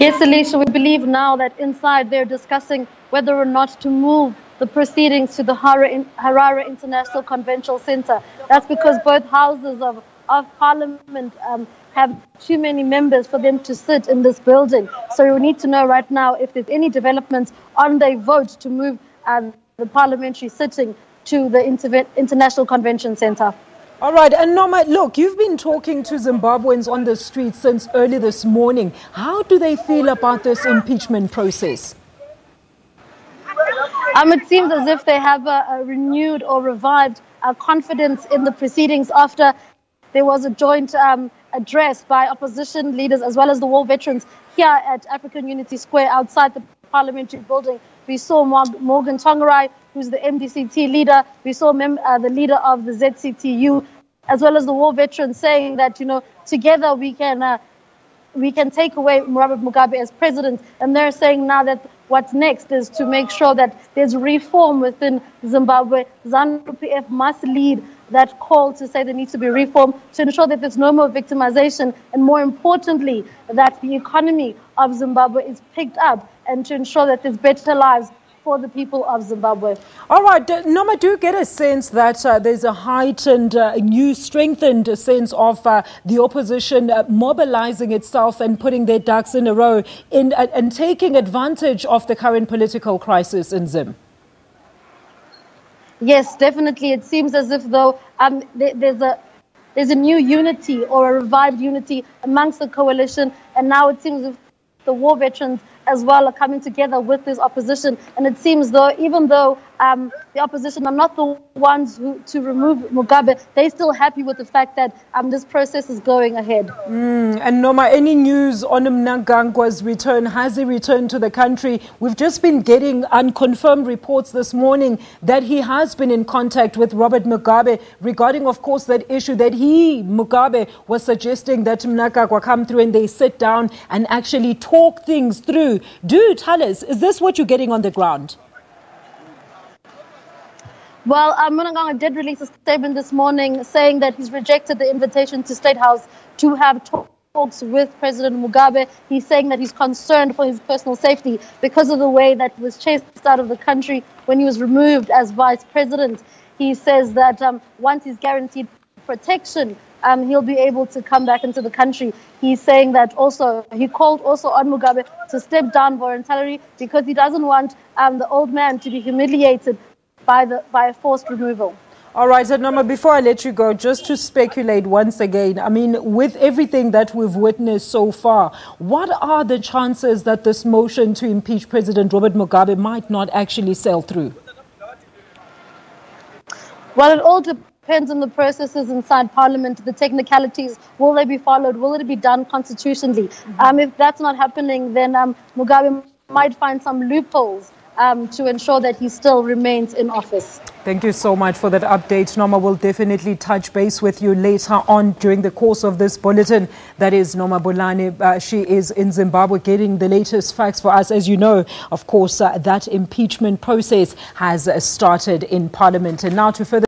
Yes, Alicia, we believe now that inside they're discussing whether or not to move the proceedings to the Harare International Convention Center. That's because both houses of Parliament have too many members for them to sit in this building. So we need to know right now if there's any developments on their vote to move the parliamentary sitting to the International Convention Center. All right, and Noma, look, you've been talking to Zimbabweans on the streets since early this morning. How do they feel about this impeachment process? It seems as if they have a renewed or revived confidence in the proceedings after there was a joint address by opposition leaders as well as the war veterans here at African Unity Square outside the parliamentary building. We saw Morgan Tongarai, who's the MDCT leader. We saw the leader of the ZCTU, as well as the war veterans, saying that, together we can take away Robert Mugabe as president. And they're saying now that what's next is to make sure that there's reform within Zimbabwe. ZANU-PF must lead that call to say there needs to be reform to ensure that there's no more victimization, and more importantly, that the economy of Zimbabwe is picked up, and to ensure that there's better lives for the people of Zimbabwe. All right, Noma, do you get a sense that there's a heightened, new, strengthened sense of the opposition mobilizing itself and putting their ducks in a row and taking advantage of the current political crisis in Zim? Yes, definitely. It seems as if though there's a new unity or a revived unity amongst the coalition, and now it seems as if the war veterans as well are coming together with this opposition. And it seems though, even though the opposition are not the ones to remove Mugabe, they're still happy with the fact that this process is going ahead. And Noma, any news on Mnangagwa's return? Has he returned to the country? We've just been getting unconfirmed reports this morning that he has been in contact with Robert Mugabe regarding, of course, that issue that Mugabe was suggesting that Mnangagwa come through and they sit down and actually talk things through. Do tell us, is this what you're getting on the ground? Well, Mnangagwa did release a statement this morning saying that he's rejected the invitation to State House to have talks with President Mugabe. He's saying that he's concerned for his personal safety because of the way that he was chased out of the country when he was removed as vice president. He says that once he's guaranteed protection, he'll be able to come back into the country. He's saying that also, he called also on Mugabe to step down voluntarily because he doesn't want the old man to be humiliated by a forced removal. All right, Noma, before I let you go, just to speculate once again, I mean, with everything that we've witnessed so far, what are the chances that this motion to impeach President Robert Mugabe might not actually sail through? Well, it all depends on the processes inside Parliament, the technicalities. Will they be followed? Will it be done constitutionally? If that's not happening, then Mugabe might find some loopholes to ensure that he still remains in office. Thank you so much for that update. Noma will definitely touch base with you later on during the course of this bulletin. That is Noma Bolani. She is in Zimbabwe getting the latest facts for us. As you know, of course, that impeachment process has started in Parliament. And now to further